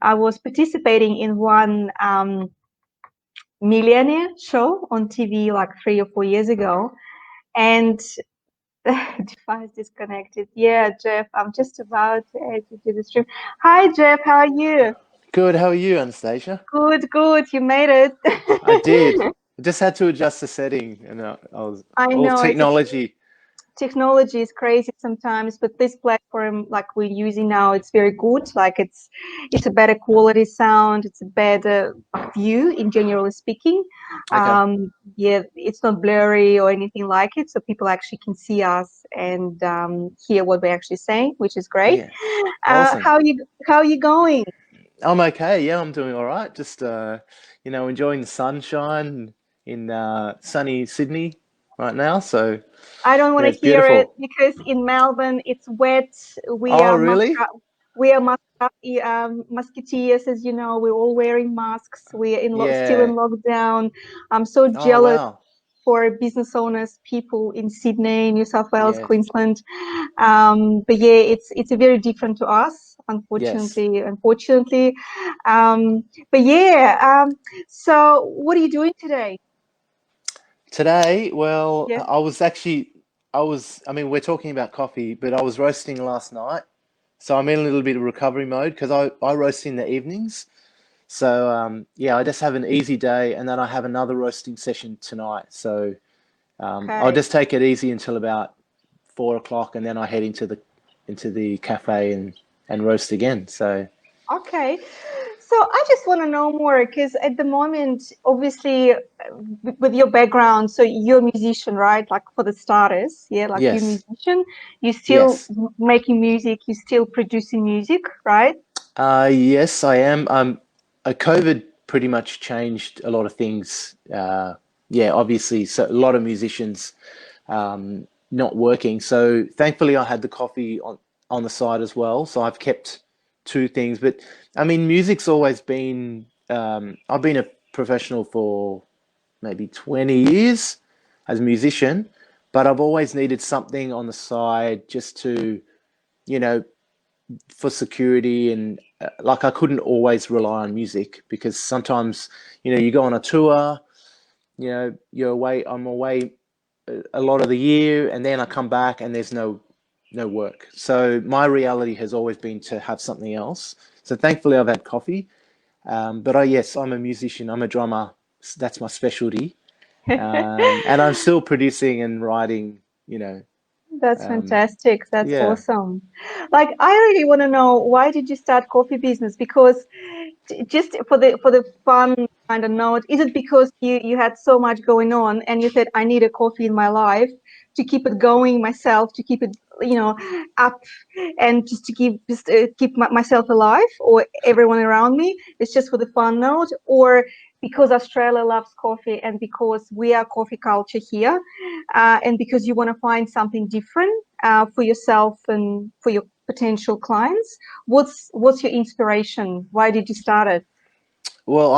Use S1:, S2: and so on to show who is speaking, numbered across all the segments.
S1: I was participating in one millionaire show on TV like 3 or 4 years ago, and device disconnected. Yeah, Jeff, I'm just about to add you to the stream. Hi, Jeff, how are you?
S2: Good. How are you, Anastasia?
S1: Good, good. You made
S2: I did.
S1: it.
S2: I just had to adjust the setting, and I was
S1: I
S2: all
S1: know it's
S2: technology.
S1: technology is crazy sometimes, but this platform like we're using now, it's very good. Like it's a better quality sound, it's a better view in generally speaking.
S2: Okay.
S1: Yeah, it's not blurry or anything like it, so people actually can see us and hear what we're actually saying, which is great.
S2: Yeah. Awesome.
S1: How you going?
S2: I'm okay. Yeah, I'm doing all right. Just enjoying the sunshine in sunny Sydney right now. So
S1: I don't want
S2: yeah,
S1: to
S2: it's
S1: hear it
S2: beautiful.
S1: because in Melbourne it's wet. We
S2: Oh,
S1: are
S2: really?
S1: musketeers, as you know. We're all wearing masks. We are still in
S2: Yeah.
S1: lockdown. I'm so
S2: Oh,
S1: jealous
S2: wow.
S1: for business owners, people in Sydney, New South Wales,
S2: Yes.
S1: Queensland. But yeah, it's very different to us,
S2: Yes.
S1: unfortunately. Unfortunately, but yeah. So what are you doing today?
S2: Today, well,
S1: Yeah.
S2: I mean, we're talking about coffee, but I was roasting last night. So I'm in a little bit of recovery mode because I roast in the evenings. So yeah, I just have an easy day and then I have another roasting session tonight. So I'll
S1: Okay.
S2: just take it easy until about 4 o'clock and then I head into the cafe and roast again. So
S1: Okay. So I just want to know more because at the moment, obviously, with your background, so you're a musician, right? Like for the starters, yeah, like you're a
S2: yes,
S1: musician, you're still
S2: yes.
S1: making music, you're still producing music, right?
S2: Yes, I am. COVID pretty much changed a lot of things. Yeah, obviously, so a lot of musicians not working. So thankfully, I had the coffee on the side as well. So I've kept two things. But I mean, music's always been. I've been a professional for maybe 20 years as a musician, but I've always needed something on the side just to, you know, for security and like I couldn't always rely on music because sometimes, you go on a tour, you're away, I'm away a lot of the year and then I come back and there's no work. So my reality has always been to have something else. So thankfully I've had coffee. But yes, I'm a musician, I'm a drummer. That's my specialty. And I'm still producing and writing,
S1: That's
S2: um,
S1: fantastic. That's
S2: yeah.
S1: awesome. Like, I really want to know why did you start coffee business? Because just for the fun kind of note, is it because you had so much going on and you said I need a coffee in my life to keep it going myself, to keep it up, and just to keep myself alive or everyone around me? It's just for the fun note, or because Australia loves coffee and because we are coffee culture here, and because you want to find something different for yourself and for your potential clients. What's your inspiration? Why did you start it?
S2: Well,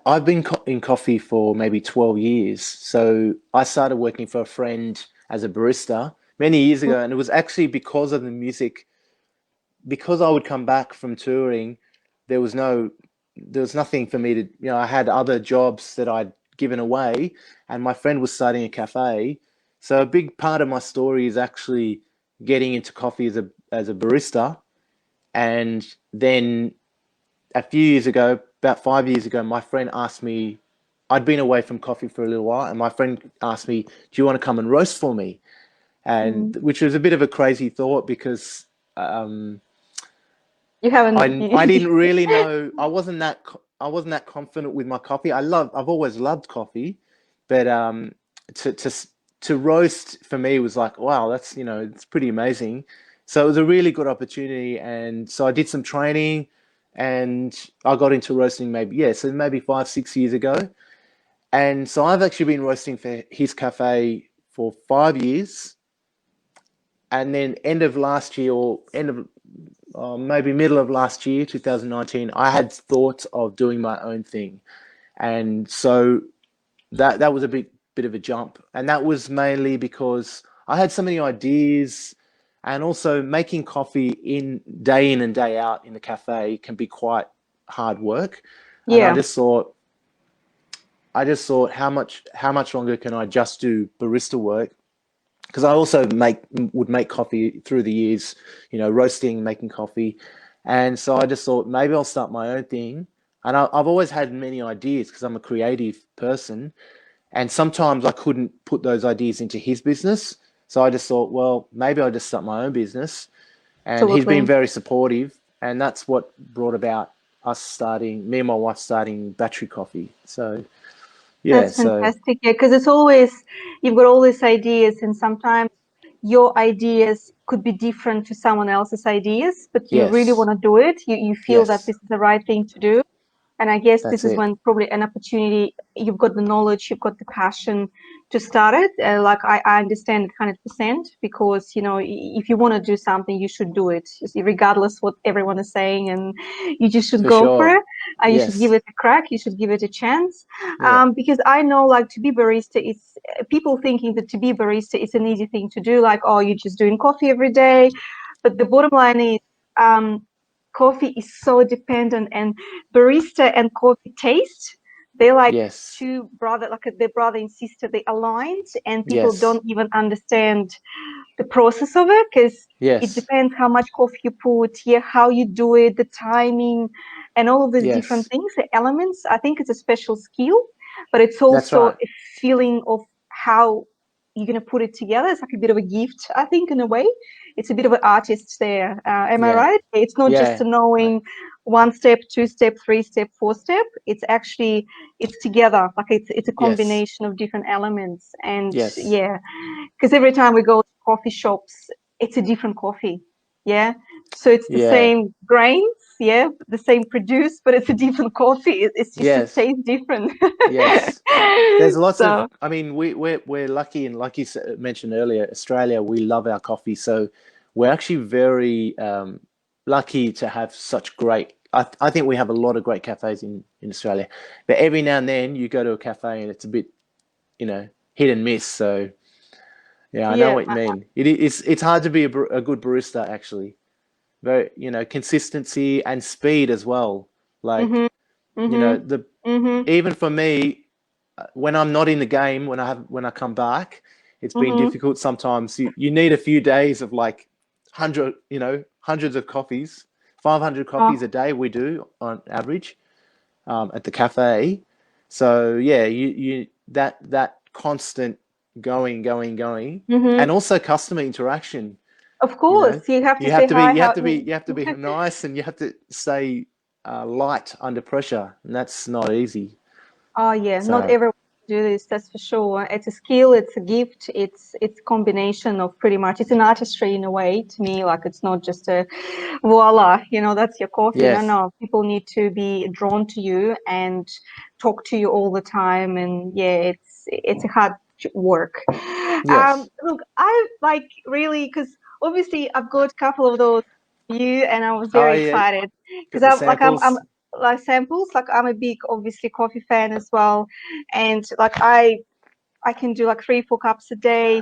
S2: I've been in coffee for maybe 12 years. So I started working for a friend as a barista many years ago, and it was actually because of the music. Because I would come back from touring, there was no, there was nothing for me to, I had other jobs that I'd given away, and my friend was starting a cafe. So a big part of my story is actually getting into coffee as a barista, and then a few years ago, about 5 years ago, my friend asked me, I'd been away from coffee for a little while, and my friend asked me, "Do you want to come and roast for me?" And
S1: Mm.
S2: which was a bit of a crazy thought because um,
S1: You haven't.
S2: I didn't really know. I wasn't that confident with my coffee. I've always loved coffee, but to to to roast for me was like, wow, that's it's pretty amazing. So it was a really good opportunity, and so I did some training, and I got into roasting so maybe 5 6 years ago, and so I've actually been roasting for his cafe for 5 years, and then end of last year or end of maybe middle of last year, 2019, I had thoughts of doing my own thing, and so that was a bit of a jump, and that was mainly because I had so many ideas, and also making coffee in and day out in the cafe can be quite hard work. And
S1: Yeah.
S2: I just thought how much longer can I just do barista work? Because I also would make coffee through the years, you know, roasting, making coffee. And so I just thought maybe I'll start my own thing. And I've always had many ideas because I'm a creative person. And sometimes I couldn't put those ideas into his business. So I just thought, well, maybe I'll just start my own business. And he's been
S1: Absolutely.
S2: very supportive. And that's what brought about me and my wife starting Battery Coffee. So, yeah,
S1: That's
S2: so
S1: fantastic. Yeah, because it's always, you've got all these ideas, and sometimes your ideas could be different to someone else's ideas, but you really
S2: yes,
S1: want to do it. You feel that
S2: yes,
S1: this is the right thing to do. And I guess
S2: that's
S1: this is
S2: it.
S1: when probably an opportunity, you've got the knowledge, you've got the passion to start it. Like I understand it 100% because, you know, if you want to do something, you should do it, regardless what everyone is saying, and you just should
S2: For
S1: go for
S2: sure.
S1: it. You should give
S2: Yes.
S1: it a crack. You should give it a chance.
S2: Yeah.
S1: Because I know, like, to be barista, it's people thinking that to be barista is an easy thing to do. Like, oh, you're just doing coffee every day. But the bottom line is, coffee is so dependent, and barista and coffee taste, they're like
S2: Yes.
S1: two brother, like their brother and sister, they aligned, and people
S2: Yes.
S1: don't even understand the process of it because it
S2: Yes.
S1: depends how much coffee you put, yeah, how you do it, the timing, and all of these different
S2: Yes.
S1: things, the elements. I think it's a special skill, but it's
S2: That's
S1: also
S2: right.
S1: a feeling of how you're going to put it together. It's like a bit of a gift, I think, in a way. It's a bit of an artist there. Am I
S2: Yeah.
S1: right? It's not just
S2: Yeah. I-
S1: knowing one step, two step, three step, four step. It's actually, it's together. Like it's a
S2: Yes.
S1: combination of different elements. And
S2: Yes.
S1: yeah, because every time we go to coffee shops, it's a different coffee. Yeah. So it's the
S2: Yeah.
S1: same grains, yeah, the same produce, but it's a different coffee. It's just, it
S2: Yes.
S1: tastes different.
S2: Yes. There's lots of,
S1: So
S2: I mean, we're lucky, and like you mentioned earlier, Australia, we love our coffee. So we're actually very lucky to have such great, I think we have a lot of great cafes in Australia. But every now and then you go to a cafe and it's a bit, you know, hit and miss. So yeah, I know
S1: yeah.
S2: what you mean. It's hard to be a good barista actually. Very, you know, consistency and speed as well. Like,
S1: Mm-hmm.
S2: you know,
S1: Mm-hmm.
S2: the
S1: Mm-hmm.
S2: even for me, when I'm not in the game, when I come back, it's been
S1: Mm-hmm.
S2: difficult sometimes. You need a few days of like hundreds of coffees, 500 coffees
S1: Oh,
S2: a day we do on average at the cafe. So yeah, you that constant going, and
S1: mm-hmm.
S2: also customer interaction.
S1: Of
S2: You know,
S1: course, you have to say hi. How?
S2: you have to be nice, and you have to stay light under pressure, and that's not easy.
S1: Oh yeah, not
S2: So
S1: everyone can do this, that's for sure. It's a skill, it's a gift, it's a combination of pretty much, it's an artistry in a way to me. Like it's not just a voila, you know, that's your coffee. No,
S2: yes,
S1: no, people need to be drawn to you and talk to you all the time. And yeah, it's a hard work.
S2: yes.
S1: Look, I like really because obviously I've got a couple of those for you, and I was
S2: Oh
S1: very
S2: yeah,
S1: excited because
S2: got the
S1: I'm
S2: samples.
S1: like samples. Like I'm a big obviously coffee fan as well, and like I can do like 3 4 cups a day,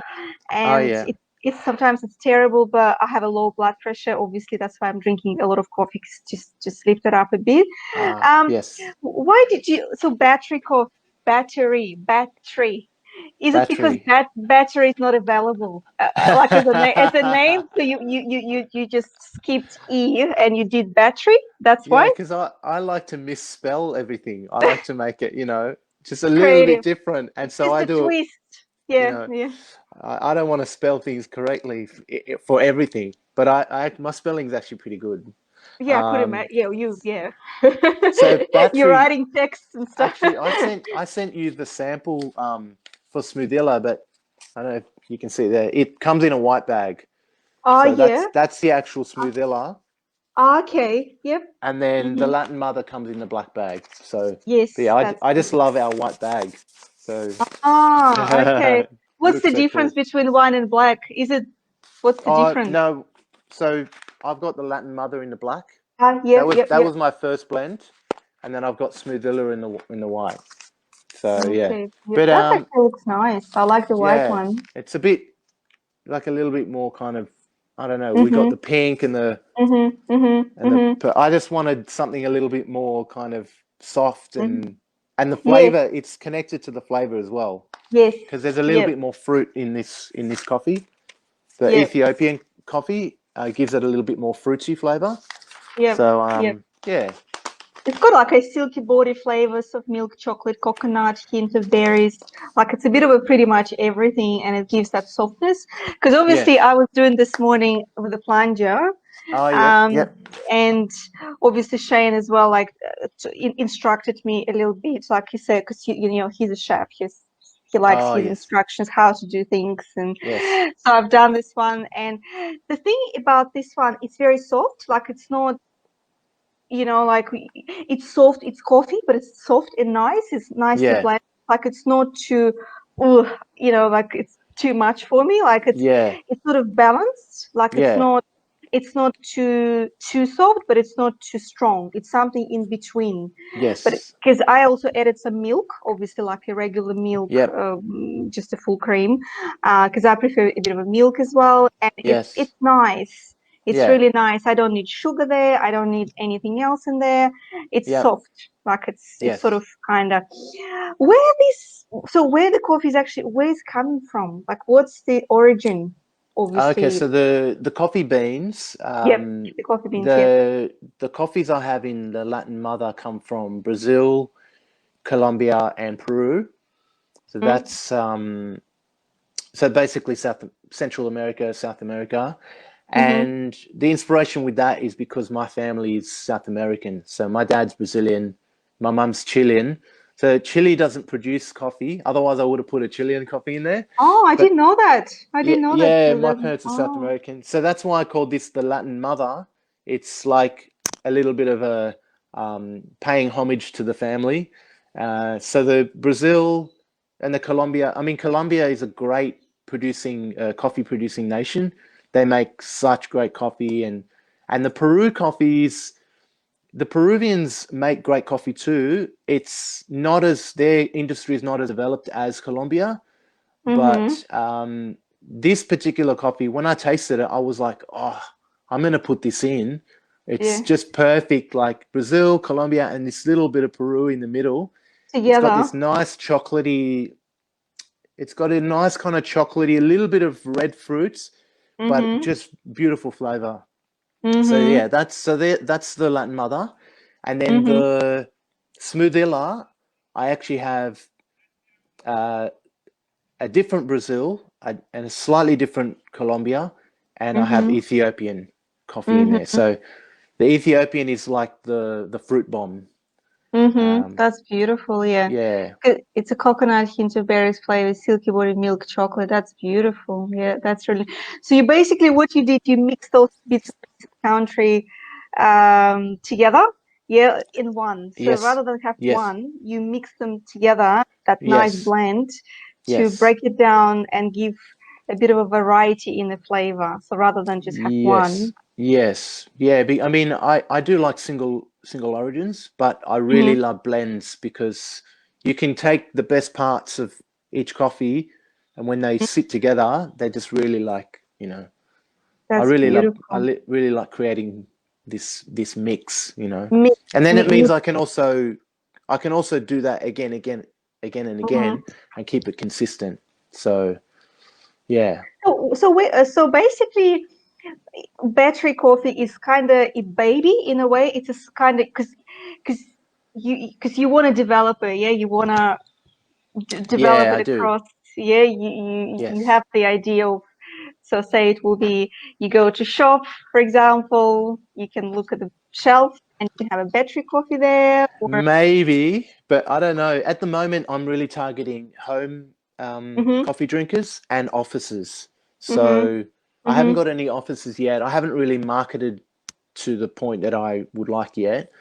S2: Oh
S1: and
S2: yeah.
S1: it's sometimes it's terrible, but I have a low blood pressure. Obviously, that's why I'm drinking a lot of coffee just lift it up a bit. Um,
S2: Yes.
S1: why did you so battery coffee battery? Is it because
S2: Battery.
S1: that battery is not available? Like as a name, so you just skipped E and you did battery. That's
S2: Yeah,
S1: why.
S2: because I like to misspell everything. I like to make it, you know, just a little bit
S1: Creative,
S2: different. And so
S1: just
S2: I
S1: a
S2: do it,
S1: twist.
S2: you
S1: Yeah,
S2: know,
S1: yeah,
S2: I don't want to spell things correctly for everything, but my spelling's actually pretty good.
S1: yeah. I could
S2: Um,
S1: imagine. Yeah, you, yeah.
S2: so
S1: You're
S2: battery,
S1: writing texts and stuff.
S2: actually, I sent you the sample for Smoothilla, but I don't know if you can see there. It comes in a white bag.
S1: Oh
S2: So
S1: yeah.
S2: that's the actual
S1: Uh,
S2: Smoothilla.
S1: okay. Yep.
S2: And then the
S1: Mm-hmm.
S2: Latin Mother comes in the black bag. So, but
S1: Yes,
S2: yeah,
S1: that's
S2: I just
S1: good.
S2: love our white bag. So
S1: Ah, okay.
S2: it
S1: What's
S2: looks
S1: the
S2: so
S1: difference
S2: cool.
S1: between white and black? Is it what's the
S2: Oh
S1: difference?
S2: no, so I've got the Latin Mother in the black.
S1: Ah, yep, yep,
S2: That
S1: yep.
S2: was my first blend, and then I've got Smoothilla in the white. So yeah,
S1: Okay. Yep.
S2: but
S1: That actually looks nice. I like the white
S2: yeah,
S1: one.
S2: it's a bit like a little bit more kind of I don't know. We got
S1: Mm-hmm.
S2: the pink and the
S1: Mm-hmm. Mm-hmm. Mm-hmm.
S2: but I just wanted something a little bit more kind of soft
S1: Mm-hmm.
S2: and the
S1: Yes.
S2: flavor. It's connected to the flavor as well
S1: Yes.
S2: because there's a little
S1: Yep.
S2: bit more fruit in this coffee. The
S1: Yep.
S2: Ethiopian coffee gives it a little bit more fruity flavor.
S1: Yep.
S2: So
S1: Yep.
S2: yeah,
S1: It's got like a silky body flavors of milk, chocolate, coconut, hint of berries. Like it's a bit of a pretty much everything, and it gives that softness. Because
S2: yeah.
S1: obviously, I was doing this morning with a plunger,
S2: Oh yeah,
S1: um,
S2: yep.
S1: and obviously Shane as well, like instructed me a little bit, like he said, because you know he's a chef. He likes
S2: Oh
S1: his
S2: yes,
S1: instructions how to do things, and
S2: yes,
S1: so I've done this one. And the thing about this one, it's very soft. Like it's not, you know, like it's soft, it's coffee, but it's soft and nice. It's nice to
S2: yeah,
S1: blend. Like it's not too, ugh, you know, like it's too much for me. Like
S2: yeah,
S1: it's sort of balanced. Like
S2: yeah,
S1: it's not too soft, but it's not too strong. It's something in between. But
S2: yes,
S1: because I also added some milk, obviously like a regular milk,
S2: yep,
S1: just a full cream, because I prefer a bit of a milk as well, and it's
S2: yes,
S1: nice. It's
S2: yeah,
S1: really nice. I don't need sugar there. I don't need anything else in there. It's
S2: yep,
S1: soft, like it's sort
S2: yes.
S1: of kind of where this. So where the coffee is actually where it's coming from? Like what's the origin?
S2: Okay,
S1: Obviously,
S2: so the coffee beans,
S1: yep, the coffee beans. Yep.
S2: the coffees I have in the Latin Mother come from Brazil, Colombia, and Peru. So
S1: Mm-hmm.
S2: that's so basically Central America, South America.
S1: Mm-hmm.
S2: And the inspiration with that is because my family is South American. So my dad's Brazilian, my mum's Chilean. So Chile doesn't produce coffee. Otherwise, I would have put a Chilean coffee in there.
S1: Oh, I
S2: But
S1: didn't know that. I
S2: yeah,
S1: didn't know that
S2: yeah,
S1: you
S2: my
S1: live.
S2: parents are South
S1: Oh.
S2: American. So that's why I called this the Latin Mother. It's like a little bit of a paying homage to the family. So the Brazil and the Colombia, I mean, Colombia is a great coffee producing nation. They make such great coffee and the Peru coffees, the Peruvians make great coffee too. It's not as their industry is not as developed as Colombia,
S1: Mm-hmm.
S2: but this particular coffee, when I tasted it, I was like, oh, I'm gonna put this in. It's
S1: Yeah.
S2: just perfect, like Brazil, Colombia, and this little bit of Peru in the middle. It's got
S1: Together.
S2: this nice chocolatey, it's got a nice kind of chocolatey, a little bit of red fruits, but
S1: Mm-hmm.
S2: just beautiful flavor. So
S1: Mm-hmm.
S2: yeah, that's the Latin Mother, and then
S1: Mm-hmm.
S2: the Smoothilla. I actually have uh, a different Brazil and a slightly different Colombia, and I have
S1: Mm-hmm.
S2: Ethiopian coffee in there.
S1: Mm-hmm.
S2: So the Ethiopian is like the fruit bomb.
S1: Mm-hmm.
S2: Um,
S1: That's beautiful. Yeah.
S2: yeah,
S1: It's a coconut hint of berries flavor, silky body milk chocolate. That's beautiful. Yeah, that's really. So you basically what you did, you mixed those bits of country together. Yeah, in one. So
S2: yes,
S1: rather than have
S2: yes,
S1: one, you mix them together, that nice
S2: yes,
S1: blend, to
S2: yes,
S1: break it down and give a bit of a variety in the flavor. So rather than just have
S2: yes,
S1: one.
S2: yes. Yeah, I mean, I do like single origins, but I really
S1: Mm-hmm.
S2: love blends because you can take the best parts of each coffee, and when they sit together, they just really like,
S1: That's beautiful.
S2: really like creating this mix,
S1: Mix,
S2: and then it means
S1: mix.
S2: I can also do that again and
S1: Mhm.
S2: again, and keep it consistent. So yeah,
S1: So basically, battery coffee is kind of a baby in a way. It's a kind of because you want to develop it, yeah. You want to develop
S2: yeah,
S1: it
S2: I do.
S1: across, yeah. You
S2: Yes,
S1: have the idea of. So say it will be you go to shop, for example, you can look at the shelf and you can have a battery coffee there, or
S2: maybe, but I don't know. At the moment, I'm really targeting home
S1: mm-hmm,
S2: coffee drinkers and offices.
S1: mm-hmm,
S2: So I haven't
S1: mm-hmm,
S2: got any offices yet. I haven't really marketed to the point that I would like yet.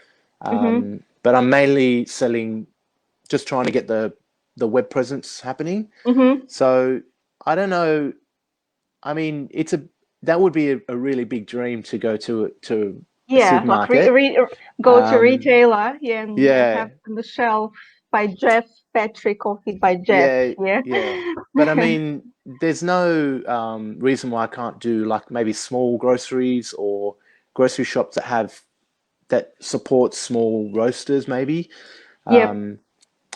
S1: mm-hmm.
S2: But I'm mainly selling, just trying to get the web presence happening.
S1: Mm-hmm.
S2: So I don't know. I mean, that would be a really big dream to go to a
S1: Yeah, like
S2: supermarket.
S1: go to
S2: Um,
S1: retailer, yeah, and have
S2: yeah,
S1: on the shelf by Jeff, Patrick Coffee by Jeff,
S2: yeah,
S1: yeah.
S2: yeah. But I mean, there's no reason why I can't do like maybe small groceries or grocery shops that support small roasters maybe.
S1: Yep,
S2: Um,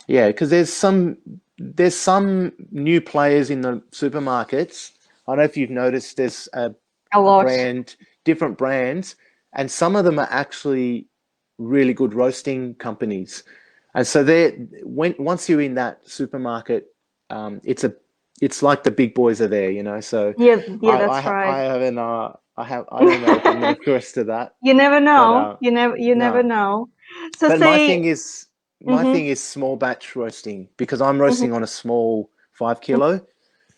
S2: yeah, because there's some new players in the supermarkets. I don't know if you've noticed there's
S1: a
S2: a
S1: lot.
S2: brand, different brands, and some of them are actually really good roasting companies. And so once you're in that supermarket, it's like the big boys are there, you know. So
S1: Yeah, yeah,
S2: I I
S1: that's
S2: ha- I
S1: right.
S2: haven't I don't know if I'm gonna progress to that,
S1: You never
S2: but
S1: know. You never
S2: no.
S1: know. So
S2: But my
S1: say,
S2: thing is my
S1: mm-hmm,
S2: thing is small batch roasting because I'm
S1: mm-hmm,
S2: roasting on a small 5 kilo.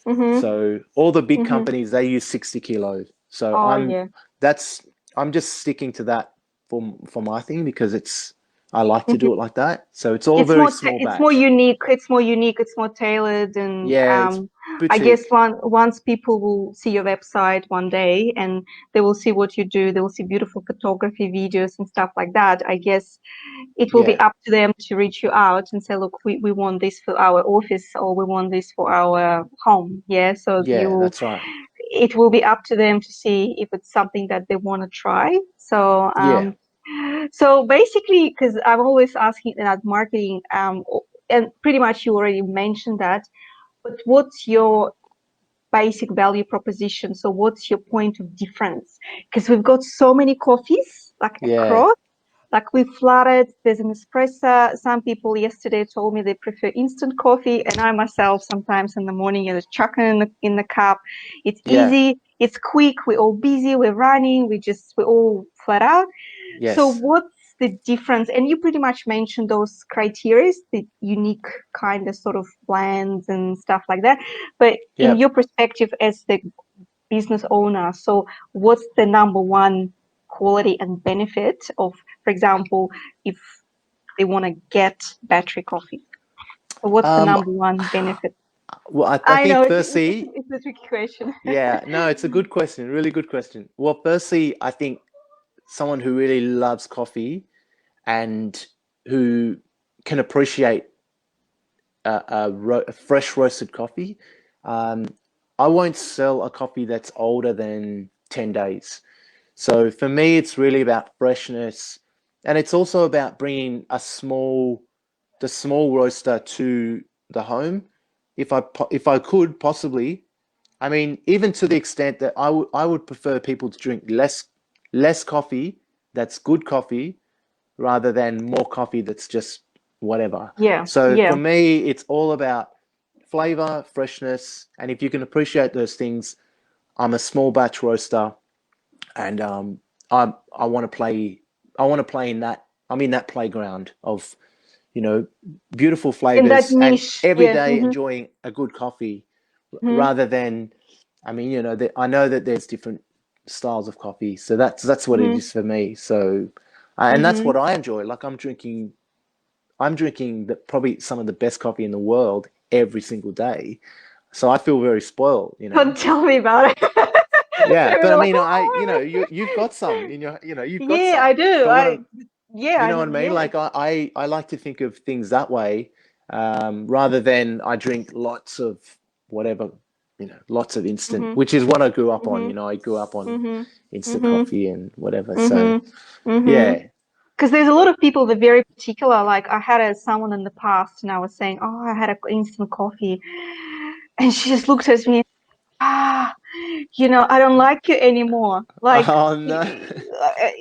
S1: mm-hmm,
S2: So all the big
S1: mm-hmm.
S2: companies they use 60 kilos. So
S1: Oh yeah.
S2: that's I'm just sticking to that for my thing because I like to do it like that. So it's all very small
S1: It's more
S2: batch.
S1: unique. It's more unique. It's more tailored, and
S2: Yeah, it's
S1: I guess
S2: boutique.
S1: once people will see your website one day and they will see what you do, they will see beautiful photography, videos, and stuff like that. I guess it will be
S2: Yeah,
S1: up to them to reach you out and say, look, we want this for our office, or we want this for our home. Yeah, so
S2: yeah, that's right.
S1: it will be up to them to see if it's something that they want to try. So
S2: Yeah.
S1: so basically, because I'm always asking about marketing, and pretty much you already mentioned that, but what's your basic value proposition? So what's your point of difference? Because we've got so many coffees like
S2: Yeah.
S1: across, like we flooded. There's an espresso. Some people yesterday told me they prefer instant coffee, and I myself sometimes in the morning I just chuck it in the cup. It's
S2: Yeah.
S1: easy, it's quick. We're all busy. We're running. We're all flat out. So
S2: Yes.
S1: what's the difference? And you pretty much mentioned those criteria, the unique kind of sort of blends and stuff like that. But in
S2: Yep.
S1: your perspective as the business owner, so what's the number one quality and benefit of, for example, if they want to get battery coffee? So what's the
S2: Um,
S1: number one benefit?
S2: well, I
S1: I know
S2: think
S1: it's
S2: firstly,
S1: it's a tricky question.
S2: yeah, no, it's a good question, really good question. Well, firstly, I think someone who really loves coffee and who can appreciate a fresh roasted coffee. Um, I won't sell a coffee that's older than 10 days. So for me, it's really about freshness, and it's also about bringing the small roaster to the home. If I could possibly, I mean, even to the extent that I would prefer people to drink less coffee that's good coffee rather than more coffee that's just whatever.
S1: Yeah,
S2: So for
S1: yeah.
S2: me, it's all about flavor, freshness, and if you can appreciate those things, I'm a small batch roaster, and I want to play. I want to play in that. I'm in that playground of beautiful
S1: In that
S2: flavors and
S1: niche,
S2: every
S1: yeah.
S2: day
S1: Mm-hmm,
S2: enjoying a good coffee
S1: mm-hmm,
S2: rather than. I mean, I know that there's different styles of coffee, so that's what it
S1: mm-hmm,
S2: is for me. So, and that's
S1: mm-hmm.
S2: what I enjoy. Like I'm drinking probably some of the best coffee in the world every single day. So I feel very spoiled, you know.
S1: Don't tell me about it.
S2: Yeah,
S1: They
S2: but I
S1: were like,
S2: mean,
S1: oh.
S2: you've got some in your, you've got
S1: Yeah, I
S2: some.
S1: do.
S2: But what I'm,
S1: Yeah,
S2: you know what I mean?
S1: yeah.
S2: Like I like to think of things that way, rather than I drink lots of whatever, lots of instant,
S1: Mhm,
S2: which is what I grew up on.
S1: mhm,
S2: You know, I grew up on
S1: mhm,
S2: instant
S1: mhm,
S2: coffee and whatever. So
S1: mhm, mhm.
S2: yeah,
S1: Because there's a lot of people that are very particular. Like I had someone in the past, and I was saying, "Oh, I had an instant coffee," and she just looked at me, ah, I don't like you anymore. Like,
S2: oh no,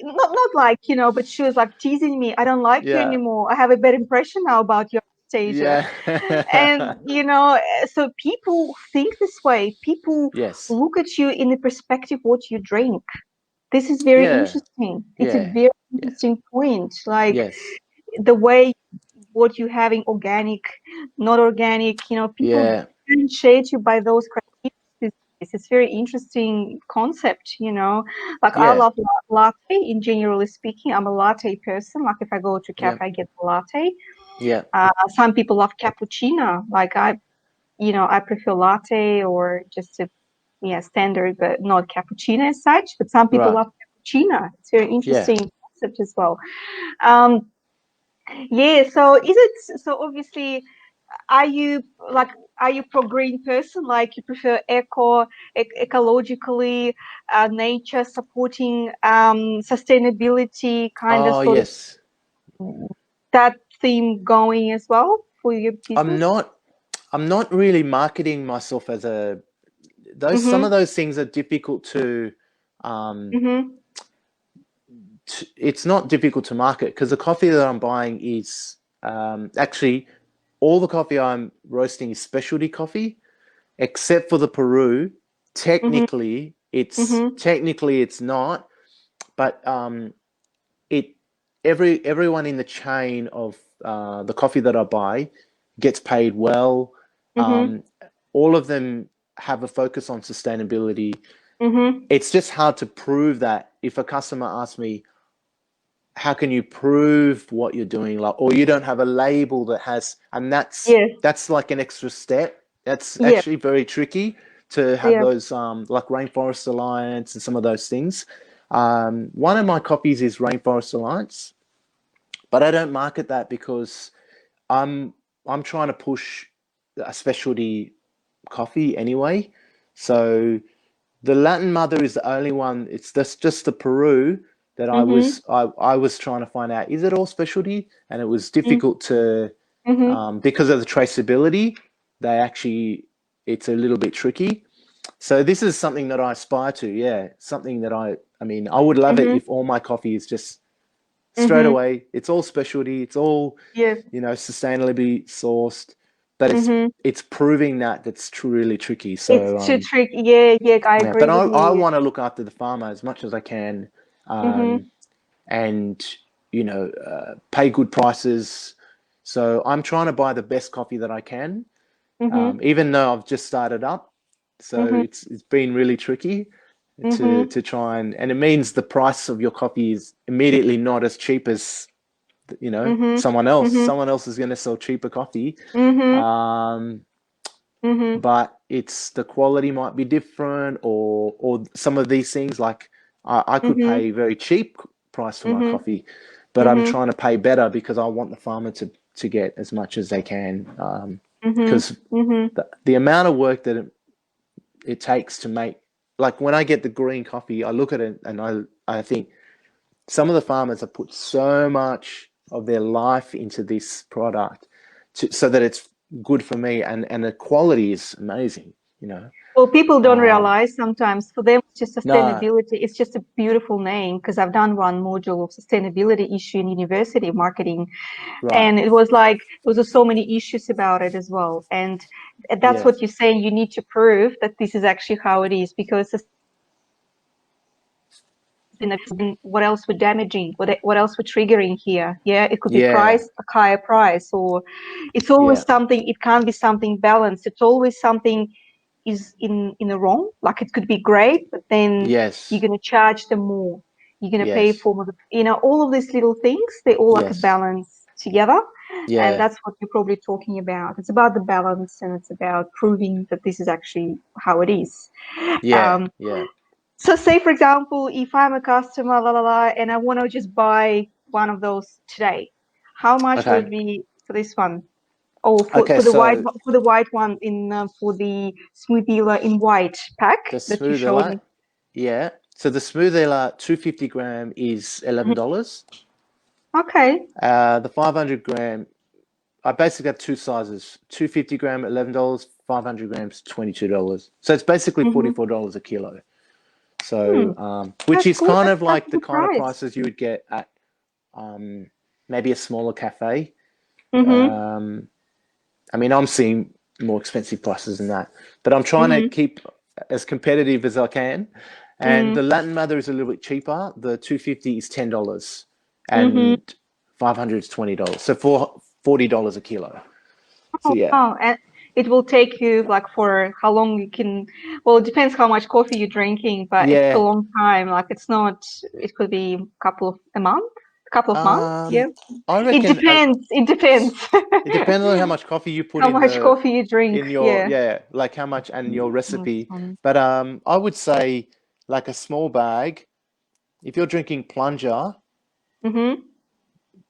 S1: not like, but she was like teasing me. I don't like you
S2: yeah,
S1: anymore. I have a bad impression now about you, Anastasia.
S2: yeah,
S1: And, so people think this way. People
S2: yes,
S1: look at you in the perspective what you drink. This is very
S2: yeah,
S1: interesting. It's a
S2: yeah,
S1: very
S2: yeah,
S1: interesting point. Like
S2: yes,
S1: the way what you having organic, not organic, people
S2: yeah,
S1: differentiate you by those criteria. It's very interesting concept. Like I
S2: yeah,
S1: love latte in generally speaking. I'm a latte person. Like if I go to
S2: yeah,
S1: cafe, I get a latte.
S2: yeah,
S1: Some people love cappuccino. Like I prefer latte or just a standard, but not cappuccino as such. But some people
S2: right,
S1: love cappuccino. It's very
S2: yeah.
S1: interesting concept as well. Um, yeah. So is it so? Obviously, are you like are you pro green person? Like you prefer ecologically, nature supporting, sustainability kind of
S2: Oh,
S1: sort of
S2: yes.
S1: that theme going as well for your
S2: I'm
S1: business?
S2: not I'm not really marketing myself as a those some of
S1: Mm-hmm.
S2: those things are difficult to um
S1: Mm-hmm.
S2: it's not difficult to market because the coffee that I'm buying is actually all the coffee I'm roasting is specialty coffee, except for the Peru.
S1: Mm-hmm. Mm-hmm.
S2: Technically it's not, but it everyone in the chain of the coffee that I buy gets paid well.
S1: Mm-hmm.
S2: Um, all of them have a focus on sustainability.
S1: Mm-hmm.
S2: It's just hard to prove that if a customer asks me, how can you prove what you're doing, like, or you don't have a label that has, and
S1: Yes.
S2: that's like an extra step. That's
S1: Yes.
S2: actually very tricky to have
S1: Yeah.
S2: those like Rainforest Alliance and some of those things. One of my copies is Rainforest Alliance, but I don't market that because I'm I'm trying to push a specialty coffee anyway. So the Latin Mother is the only one. It's just the Peru that
S1: Mm-hmm.
S2: I was trying to find out. Is it all specialty? And it was difficult to
S1: Mm-hmm.
S2: because of the traceability. They actually it's a little bit tricky. So this is something that I aspire to. Yeah, something that I mean I would love it
S1: Mm-hmm.
S2: if all my coffee is just straight
S1: Mm-hmm.
S2: away. It's all specialty. It's all
S1: Yes.
S2: sustainably sourced. But
S1: Mm-hmm.
S2: it's proving that that's really tricky.
S1: It's
S2: So
S1: too tricky. Yeah, yeah, I
S2: yeah, but
S1: agree with
S2: I
S1: you.
S2: want to look after the farmer as much as I can,
S1: Mm-hmm.
S2: and pay good prices. So I'm trying to buy the best coffee that I can,
S1: Mm-hmm.
S2: even though I've just started up. So
S1: Mm-hmm.
S2: it's been really tricky
S1: Mm-hmm.
S2: to try and it means the price of your coffee is immediately not as cheap as
S1: Mm-hmm.
S2: someone else.
S1: Mm-hmm.
S2: Someone else is going to sell cheaper coffee.
S1: Mm-hmm.
S2: Um,
S1: Mm-hmm.
S2: but it's the quality might be different or some of these things like I could
S1: Mm-hmm.
S2: pay very cheap price for my
S1: Mm-hmm.
S2: coffee, but I'm
S1: Mm-hmm.
S2: trying to pay better because I want the farmer to get as much as they can,
S1: Mm-hmm.
S2: because
S1: Mm-hmm.
S2: the amount of work that it takes to make, like when I get the green coffee I look at it and I think some of the farmers have put so much of their life into this product so that it's good for me and the quality is amazing, you know.
S1: Well, people don't
S2: Um,
S1: realize sometimes for them it's just
S2: no,
S1: sustainability. It's just a beautiful name because I've done one module of sustainability issue in university marketing,
S2: right.
S1: and it was like there was so many issues about it as well. And that's
S2: Yeah.
S1: what you're saying. You need to prove that this is actually how it is because what else we're damaging, what else we're triggering here. Yeah, it could be
S2: Yeah.
S1: price, a higher price, or it's always
S2: Yeah.
S1: something. It can't be something balanced. It's always something is in the wrong. Like it could be great, but then you're
S2: Yes.
S1: going to charge them more. You're going to pay
S2: Yes.
S1: for more. All of these little things, they all like a
S2: Yes.
S1: balance together. And
S2: Yeah.
S1: that's what you're probably talking about. It's about the balance and it's about proving that this is actually how it is.
S2: Yeah.
S1: Um,
S2: Yeah.
S1: so say, for example, if I'm a customer, and I want to just buy one of those today, how much would
S2: Okay.
S1: it be for this one? Or
S2: Okay. So
S1: for the white one in for the smooth dealer in white pack
S2: the
S1: that you
S2: smooth
S1: showed
S2: Ella,
S1: me.
S2: yeah. So the smooth Ella 250 gram is
S1: Mhm.
S2: $11.
S1: Okay.
S2: The 500 gram, I basically have two sizes. 250 gram, $11. 500 grams, $22. So it's basically
S1: Hmm.
S2: $44 a kilo.
S1: Hmm.
S2: So, which
S1: That's
S2: is
S1: good.
S2: kind of
S1: That's
S2: like
S1: a
S2: the
S1: good
S2: kind of
S1: price.
S2: prices you would get at um, maybe a smaller cafe.
S1: Mm-hmm.
S2: Um, I mean, I'm seeing more expensive prices than that, but I'm trying to
S1: Mm-hmm.
S2: keep as competitive as I can. And the Latin Mother is a little bit cheaper. The 250 is $10,
S1: Mm-hmm.
S2: and 500 is $20. So for $40 a kilo. So
S1: Oh,
S2: yeah,
S1: wow. And it will take you like for how long you can, well, it depends how much coffee you're drinking, but it's a
S2: yeah.
S1: long time. Like it's not, it could be a month, a couple of months. Yeah.
S2: Um, I
S1: It
S2: reckon
S1: depends. It depends
S2: it depends on how much coffee you put
S1: how much coffee you drink.
S2: in your,
S1: Yeah.
S2: yeah, like how much and your recipe.
S1: Mm-hmm.
S2: But I would say like a small bag. If you're drinking plunger,
S1: Mm-hmm.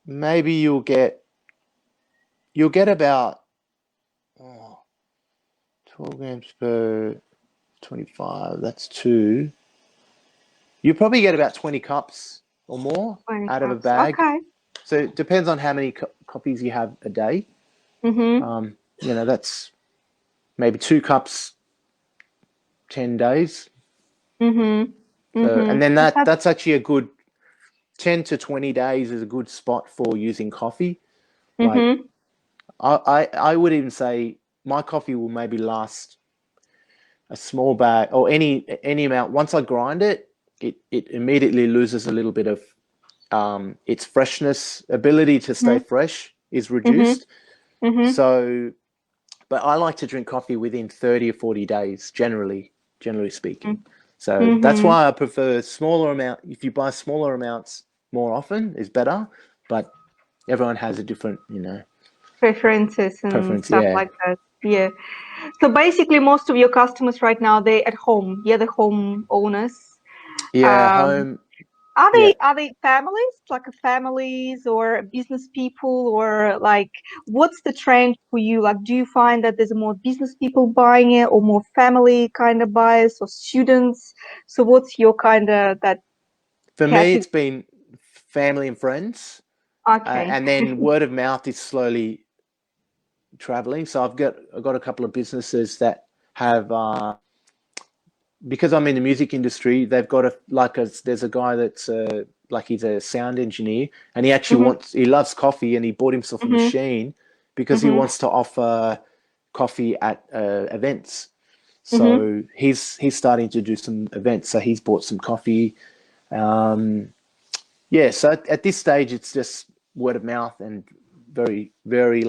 S2: maybe you'll get about, oh, 12 grams per 25, that's two. You probably get about 20 cups or more
S1: 20
S2: out of a
S1: cups.
S2: bag.
S1: Okay.
S2: So it depends on how many coffees you have a day.
S1: Mm-hmm.
S2: That's maybe 2 cups, 10 days.
S1: Mm-hmm.
S2: So,
S1: Mm-hmm.
S2: and then
S1: That's
S2: that's actually a good 10 to 20 days is a good spot for using coffee. Like
S1: mm-hmm.
S2: I would even say my coffee will maybe last a small bag or any amount. Once I grind it, it immediately loses a little bit of its freshness, ability to stay fresh is
S1: Mm-hmm.
S2: reduced.
S1: Mm-hmm.
S2: So, but I like to drink coffee within 30 or 40 days, generally speaking. So that's
S1: Mm-hmm.
S2: why I prefer smaller amount. If you buy smaller amounts more often is better, but everyone has a different,
S1: Preferences and
S2: preference.
S1: stuff
S2: Yeah.
S1: like that. Yeah. So basically, most of your customers right now, they're at home. Yeah, the home owners.
S2: Yeah.
S1: Um,
S2: Home.
S1: are
S2: Yeah.
S1: they families, like families or business people, or like what's the trend for you? Like, do you find that there's more business people buying it, or more family kind of buyers, or students? So what's your kind of that
S2: For me,
S1: category?
S2: it's been family and friends,
S1: Okay.
S2: and then word of mouth is slowly traveling. So I've got a couple of businesses that have because I'm in the music industry, they've got there's a guy that's like he's a sound engineer and
S1: Mm-hmm,
S2: he loves coffee and he bought himself a
S1: mm-hmm,
S2: machine because he
S1: mm-hmm,
S2: wants to offer coffee at events.
S1: mm-hmm.
S2: So he's starting to do some events. So he's bought some coffee. Um, yeah. So at this stage, it's just word of mouth and very, very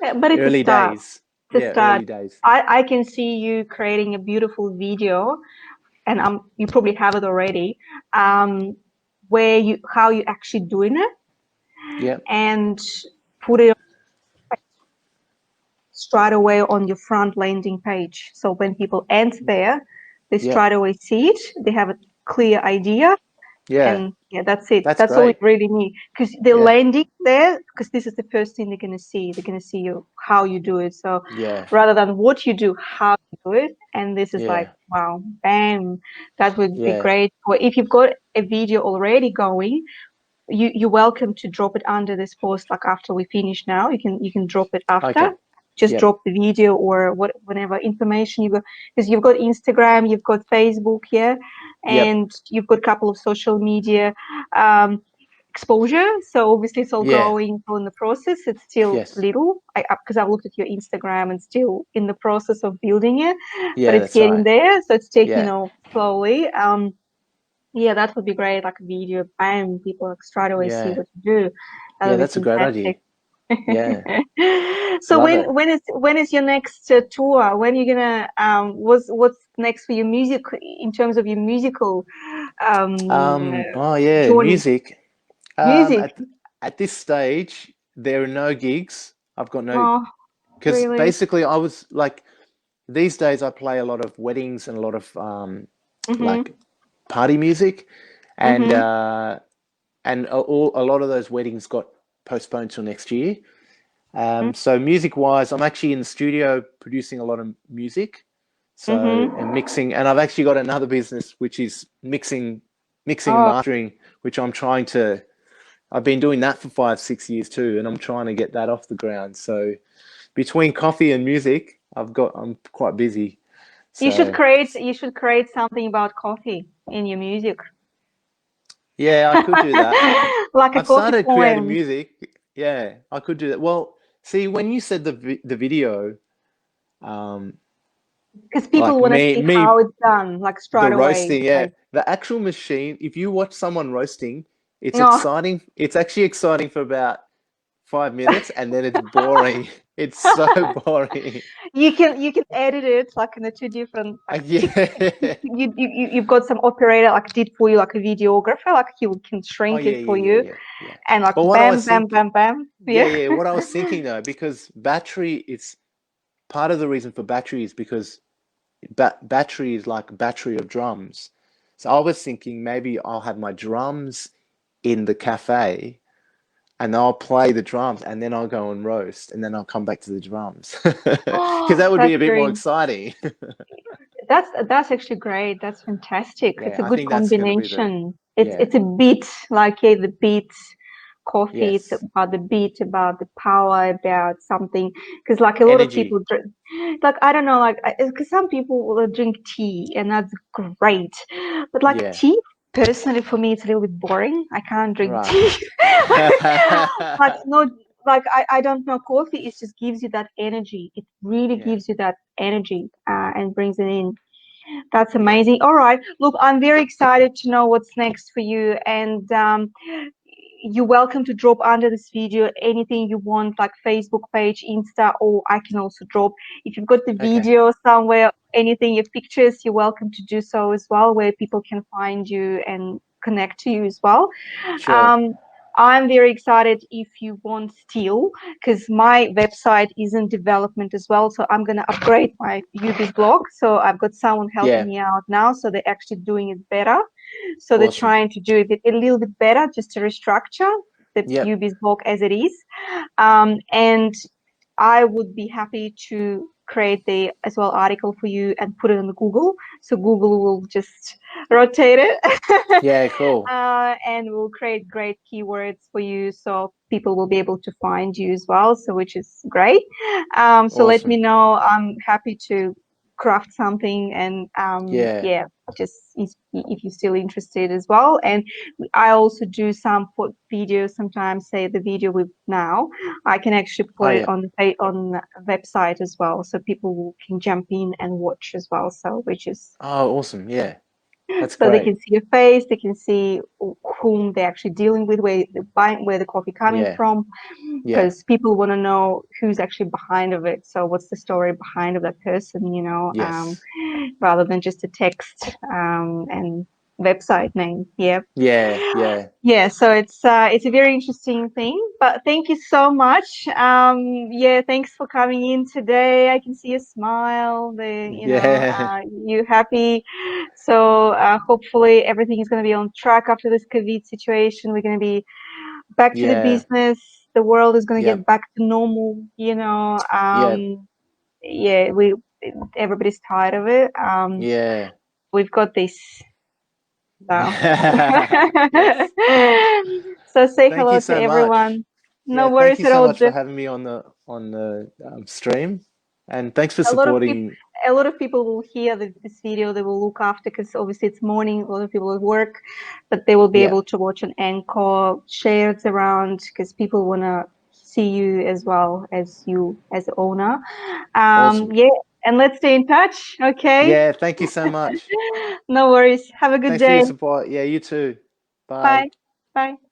S1: Yeah, but it's a
S2: early
S1: start.
S2: days.
S1: It's a
S2: Yeah,
S1: start.
S2: early days.
S1: I can see you creating a beautiful video, and you probably have it already, um, where you how you actually doing it,
S2: Yeah,
S1: and put it straight away on your front landing page. So when people enter there, they
S2: yeah,
S1: straight away see it. They have a clear idea.
S2: yeah.
S1: And yeah, that's it.
S2: That's
S1: That's all you
S2: great.
S1: really need because they're
S2: Yeah,
S1: landing there because this is the first thing they're gonna see. They're gonna see you how you do it. So
S2: yeah,
S1: rather than what you do, how you do it. And this is like,
S2: yeah,
S1: wow, bam, that would be
S2: yeah.
S1: great. Or if you've got a video already going, you're welcome to drop it under this post. Like after we finish now, you can drop it after.
S2: Okay.
S1: Just
S2: Yep.
S1: drop the video or whatever information you got because you've got Instagram, you've got Facebook, yeah,
S2: Yep.
S1: and you've got a couple of social media um, exposure. So obviously it's all
S2: Yeah.
S1: going on the process. It's still
S2: Yes.
S1: little because I've looked at your Instagram and still in the process of building it, but
S2: Yeah,
S1: it's
S2: that's
S1: getting
S2: right.
S1: there. So it's taking,
S2: Yeah.
S1: slowly. Yeah, that would be great. Like a video, bam, people like straight away see
S2: Yeah.
S1: what you do. That
S2: Yeah,
S1: would be
S2: that's a great idea.
S1: fantastic.
S2: Yeah.
S1: So
S2: Love
S1: when
S2: it.
S1: when is when is your next tour? When are you gonna what's next for your music in terms of your musical
S2: Oh yeah,
S1: journey?
S2: music. Um,
S1: Music.
S2: at at this stage, there are no gigs. I've got no,
S1: Oh,
S2: because
S1: really?
S2: basically I was like these days I play a lot of weddings and a lot of
S1: Mm-hmm.
S2: like party music and
S1: Mm-hmm.
S2: a lot of those weddings got postponed till next year. So music wise, I'm actually in the studio producing a lot of music. So and
S1: Mm-hmm.
S2: mixing, and I've actually got another business which is mixing and
S1: Oh,
S2: mastering, which I've been doing that for 5, 6 years too, and I'm trying to get that off the ground. So between coffee and music, I'm quite busy. So
S1: you should create something about coffee in your music.
S2: yeah, I could do that.
S1: Like a
S2: I've
S1: coffee
S2: started creating
S1: poem.
S2: music. Yeah, I could do that. Well, see, when you said the video, um,
S1: Because people
S2: like
S1: want to see
S2: me
S1: how it's done, like
S2: the
S1: straight away.
S2: roasting, yeah.
S1: Like,
S2: The actual machine, if you watch someone roasting, it's
S1: no,
S2: exciting. It's actually exciting for about 5 minutes and then it's boring. It's so boring.
S1: you can edit it like in the two different like tick.
S2: Yeah.
S1: You've got some operator like did for you like a videographer like he can
S2: Oh
S1: shrink
S2: yeah,
S1: it for
S2: yeah,
S1: you
S2: yeah, yeah, yeah.
S1: and like
S2: But what I
S1: bam
S2: was
S1: bam
S2: thinking,
S1: bam bam.
S2: yeah,
S1: Yeah.
S2: yeah, what I was thinking though, because battery, it's part of the reason for battery is because battery is like a battery of drums. So I was thinking maybe I'll have my drums in the cafe, and I'll play the drums, and then I'll go and roast, and then I'll come back to the drums because
S1: Oh,
S2: that would be
S1: that's
S2: a bit more
S1: very,
S2: exciting.
S1: that's actually great. That's fantastic. It's
S2: Yeah,
S1: a
S2: I
S1: good
S2: think that's going to be the
S1: combination.
S2: yeah,
S1: It's a beat, like yeah, the beat coffee. It's
S2: yes,
S1: about the beat, about the power, about something. Because like a lot of people
S2: energy.
S1: drink, like I don't know, like because some people will drink tea and that's great, but like
S2: Yeah,
S1: tea. Personally, for me, it's a little bit boring. I can't drink
S2: right.
S1: tea. Like no, like I don't know. Coffee it just gives you that energy. It really
S2: Yeah,
S1: gives you that energy and brings it in. That's
S2: yeah.
S1: amazing. All right. Look, I'm very excited to know what's next for you. And you're welcome to drop under this video anything you want, like Facebook page, Insta, or I can also drop. If you've got the
S2: Okay,
S1: video somewhere, anything, your pictures, you're welcome to do so as well, where people can find you and connect to you as well.
S2: sure.
S1: Um, I'm very excited if you want Steel, because my website is in development as well. So I'm going to upgrade my UBiz blog. So I've got someone helping
S2: Yeah,
S1: me out now. So they're actually doing it better. So they're
S2: awesome.
S1: trying to do it a little bit better, just to restructure the
S2: Yep,
S1: UBiz blog as it is. And I would be happy to create the as well article for you and put it on Google. So Google will just rotate it
S2: yeah, cool.
S1: and we'll create great keywords for you so people will be able to find you as well. So which is great. So let me
S2: Awesome.
S1: know. I'm happy to craft something and
S2: Yeah,
S1: yeah, just if you're still interested as well. And I also do some videos sometimes, say the video with now I can actually
S2: oh
S1: put it
S2: yeah.
S1: on the website as well, so people can jump in and watch as well. So which is
S2: Oh, awesome. Yeah, that's
S1: so they
S2: great.
S1: can see your face, they can see whom they're actually dealing with, where the buying, where the coffee coming
S2: Yeah,
S1: from,
S2: yeah,
S1: because people want to know who's actually behind of it. So what's the story behind of that person,
S2: yes.
S1: rather than just a text and website name. Yeah.
S2: Yeah, yeah.
S1: Yeah, so it's a very interesting thing. But thank you so much. Yeah, thanks for coming in today. I can see a smile.
S2: Yeah,
S1: You happy. So hopefully everything is going to be on track after this COVID situation. We're going to be back to the
S2: yeah,
S1: business. The world is going to get
S2: yep,
S1: back to normal.
S2: yep,
S1: Yeah, everybody's tired of it.
S2: yeah.
S1: We've got this. So.
S2: Yes.
S1: So say
S2: Thank you
S1: hello to
S2: so much.
S1: everyone. No
S2: Yeah, thank
S1: worries
S2: you
S1: at
S2: so
S1: all.
S2: much for having me on the stream, and thanks for
S1: A lot of people,
S2: supporting.
S1: a lot of people will hear this video. They will look after because obviously it's morning. A lot of people at work, but they will be
S2: Yeah,
S1: able to watch an encore, share it around because people want to see you as well as you as the owner.
S2: awesome.
S1: Yeah, and let's stay in touch. Okay.
S2: Yeah, thank you so much.
S1: No worries. Have a good
S2: Thanks for
S1: day.
S2: your support. Yeah, you too. Bye.
S1: Bye. Bye.